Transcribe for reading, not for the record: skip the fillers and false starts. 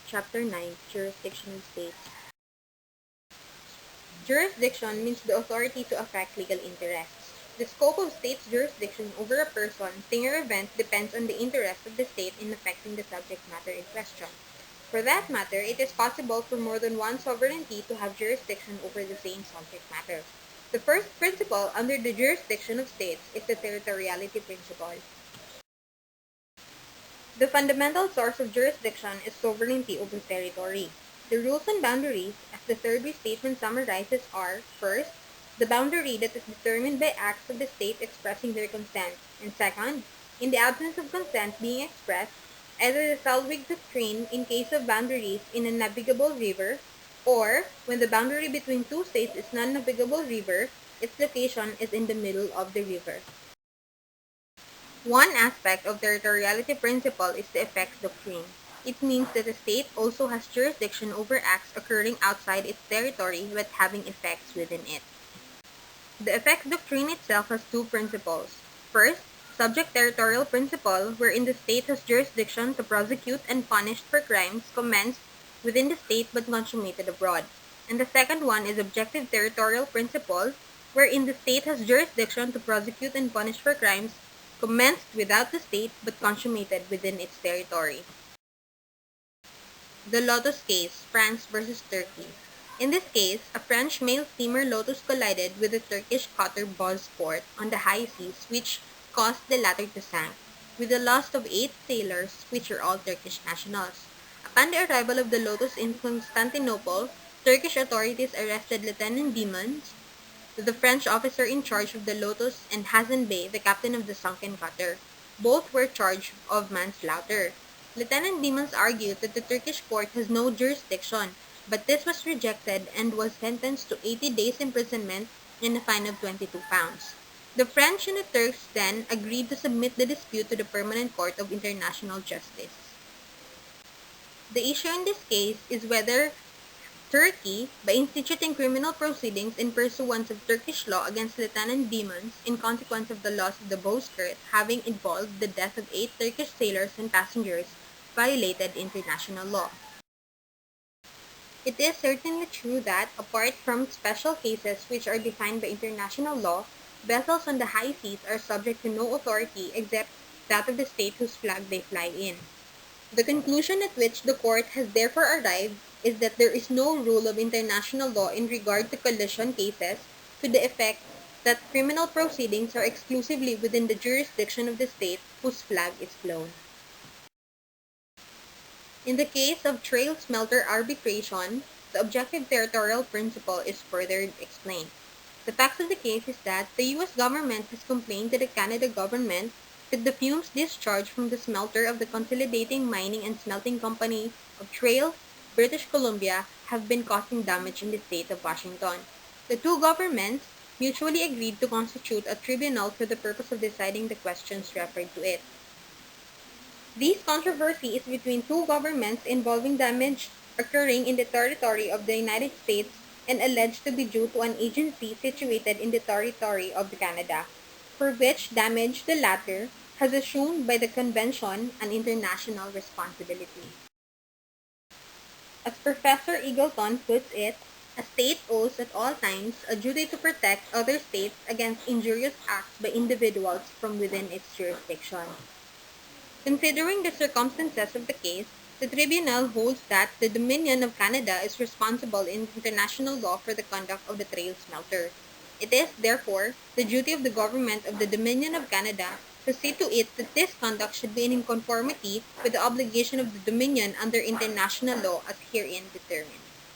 Chapter 9, Jurisdiction of States. Jurisdiction means the authority to affect legal interests. The scope of state's jurisdiction over a person, thing, or event depends on the interest of the state in affecting the subject matter in question. For that matter, it is possible for more than one sovereignty to have jurisdiction over the same subject matter. The first principle under the jurisdiction of states is the territoriality principle. The fundamental source of jurisdiction is sovereignty over territory. The rules and boundaries, as the third restatement summarizes, are, first, the boundary that is determined by acts of the state expressing their consent, and second, in the absence of consent being expressed, either the Selwyn doctrine in case of boundaries in a navigable river, or when the boundary between two states is non-navigable river, its location is in the middle of the river. One aspect of territoriality principle is the effects doctrine. It means that a state also has jurisdiction over acts occurring outside its territory but having effects within it. The effects doctrine itself has two principles. First, subject territorial principle, wherein the state has jurisdiction to prosecute and punish for crimes commenced within the state but consummated abroad. And the second one is objective territorial principle, wherein the state has jurisdiction to prosecute and punish for crimes commenced without the state but consummated within its territory. The Lotus case, France versus Turkey. In this case, a French mail steamer Lotus collided with a Turkish cutter Bosphor on the high seas, which caused the latter to sink, with the loss of 8 sailors, which are all Turkish nationals. Upon the arrival of the Lotus in Constantinople, Turkish authorities arrested Lieutenant Demons, the French officer in charge of the Lotus, and Hassan Bey, the captain of the sunken cutter. Both were charged of manslaughter. Lieutenant Demons argued that the Turkish court has no jurisdiction, but this was rejected and was sentenced to 80 days imprisonment and a fine of 22 pounds. The French and the Turks then agreed to submit the dispute to the Permanent Court of International Justice. The issue in this case is whether Turkey, by instituting criminal proceedings in pursuance of Turkish law against Lieutenant Demons in consequence of the loss of the bowsprit having involved the death of 8 Turkish sailors and passengers, violated international law. It is certainly true that, apart from special cases which are defined by international law, vessels on the high seas are subject to no authority except that of the state whose flag they fly in. The conclusion at which the court has therefore arrived is that there is no rule of international law in regard to collision cases to the effect that criminal proceedings are exclusively within the jurisdiction of the state whose flag is flown. In the case of Smelter arbitration, the objective territorial principle is further explained. The facts of the case is that the U.S. government has complained to the Canada government that the fumes discharged from the smelter of the Consolidating Mining and Smelting Company of Trail, British Columbia, have been causing damage in the state of Washington. The two governments mutually agreed to constitute a tribunal for the purpose of deciding the questions referred to it. This controversy is between two governments involving damage occurring in the territory of the United States and alleged to be due to an agency situated in the territory of Canada, for which damage the latter has assumed by the Convention an international responsibility. As Professor Eagleton puts it, a state owes at all times a duty to protect other states against injurious acts by individuals from within its jurisdiction. Considering the circumstances of the case, the tribunal holds that the Dominion of Canada is responsible in international law for the conduct of the trail smelter. It is, therefore, the duty of the government of the Dominion of Canada to see to it that this conduct should be in conformity with the obligation of the Dominion under international law as herein determined.